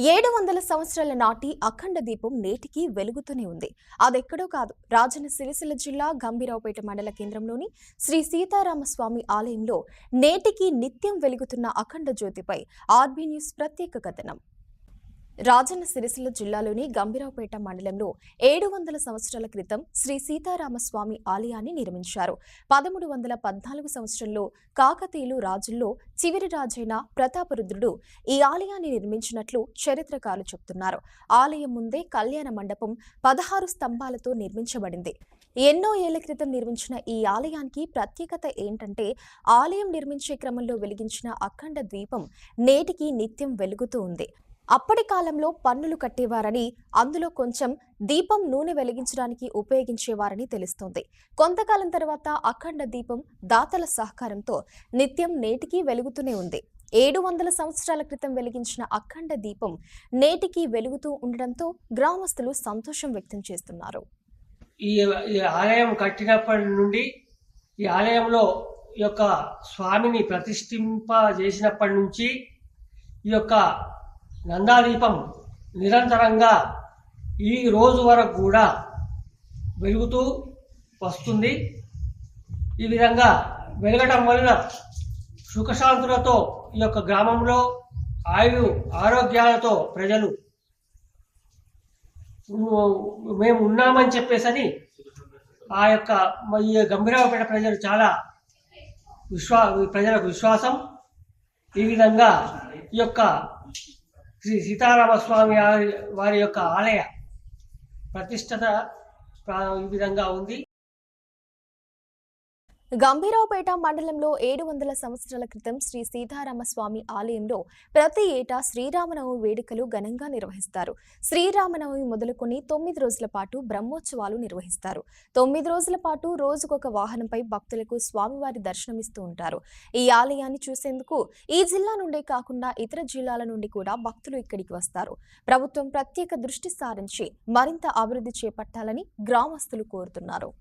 700 సంవత్సరాల నాటి అఖండ దీపం నేటికి వెలుగుతూనే ఉంది. అదెక్కడో కాదు, రాజన్న సిరిసిల్ల జిల్లా గంభీరావుపేట మండల కేంద్రంలోని శ్రీ సీతారామస్వామి ఆలయంలో నేటికి నిత్యం వెలుగుతున్న అఖండ జ్యోతిపై ఆర్బీ న్యూస్ ప్రత్యేక కథనం. రాజన్న సిరిసిల్ల జిల్లాలోని గంభీరావుపేట మండలంలో 700 సంవత్సరాల క్రితం శ్రీ సీతారామస్వామి ఆలయాన్ని నిర్మించారు. 1314 సంవత్సరంలో కాకతీయులు రాజుల్లో చివరి రాజైన ప్రతాపరుద్రుడు ఈ ఆలయాన్ని నిర్మించినట్లు చరిత్రకారులు చెబుతున్నారు. ఆలయం ముందే కళ్యాణ మండపం 16 స్తంభాలతో నిర్మించబడింది. ఎన్నో ఏళ్ల క్రితం నిర్మించిన ఈ ఆలయానికి ప్రత్యేకత ఏంటంటే, ఆలయం నిర్మించే క్రమంలో వెలిగించిన అఖండ దీపం నేటికి నిత్యం వెలుగుతూ ఉంది. అప్పటి కాలంలో పన్నులు కట్టేవారని, అందులో కొంచెం దీపం నూనె వెలిగించడానికి ఉపయోగించేవారని తెలుస్తోంది. కొంతకాలం తర్వాత అఖండ దీపం దాతల సహకారంతో నిత్యం నేటికి వెలుగుతూనే ఉంది. 700 సంవత్సరాల క్రితం వెలిగించిన అఖండ దీపం నేటికి వెలుగుతూ ఉండడంతో గ్రామస్తులు సంతోషం వ్యక్తం చేస్తున్నారు. ఈ ఆలయం కట్టినప్పటి నుండి ఈ ఆలయంలో ఈ యొక్క స్వామిని ప్రతిష్ఠింపజేసినప్పటి నుంచి ఈ యొక్క నందాదీపం నిరంతరంగా ఈ రోజు వరకు కూడా వెలుగుతూ వస్తుంది. ఈ విధంగా వెలగటం వలన సుఖశాంతులతో ఈ యొక్క గ్రామంలో ఆరోగ్యాలతో ప్రజలు మేము ఉన్నామని చెప్పేసని ఆ యొక్క ఈ గంభీరావుపేట ప్రజలు చాలా ప్రజలకు విశ్వాసం. ఈ విధంగా ఈ యొక్క శ్రీ సీతారామస్వామి వారి యొక్క ఆలయ ప్రతిష్టత ఈ విధంగా ఉంది. గంభీరావుపేట మండలంలో 700 సంవత్సరాల క్రితం శ్రీ సీతారామస్వామి ఆలయంలో ప్రతి ఏటా శ్రీరామనవమి వేడుకలు ఘనంగా నిర్వహిస్తారు. శ్రీరామనవమి మొదలుకొని 9 రోజుల పాటు బ్రహ్మోత్సవాలు నిర్వహిస్తారు. 9 రోజుల పాటు రోజుకొక వాహనంపై భక్తులకు స్వామివారి దర్శనమిస్తూ ఉంటారు. ఈ ఆలయాన్ని చూసేందుకు ఈ జిల్లా నుండే కాకుండా ఇతర జిల్లాల నుండి కూడా భక్తులు ఇక్కడికి వస్తారు. ప్రభుత్వం ప్రత్యేక దృష్టి సారించి మరింత అభివృద్ధి చేపట్టాలని గ్రామస్తులు కోరుతున్నారు.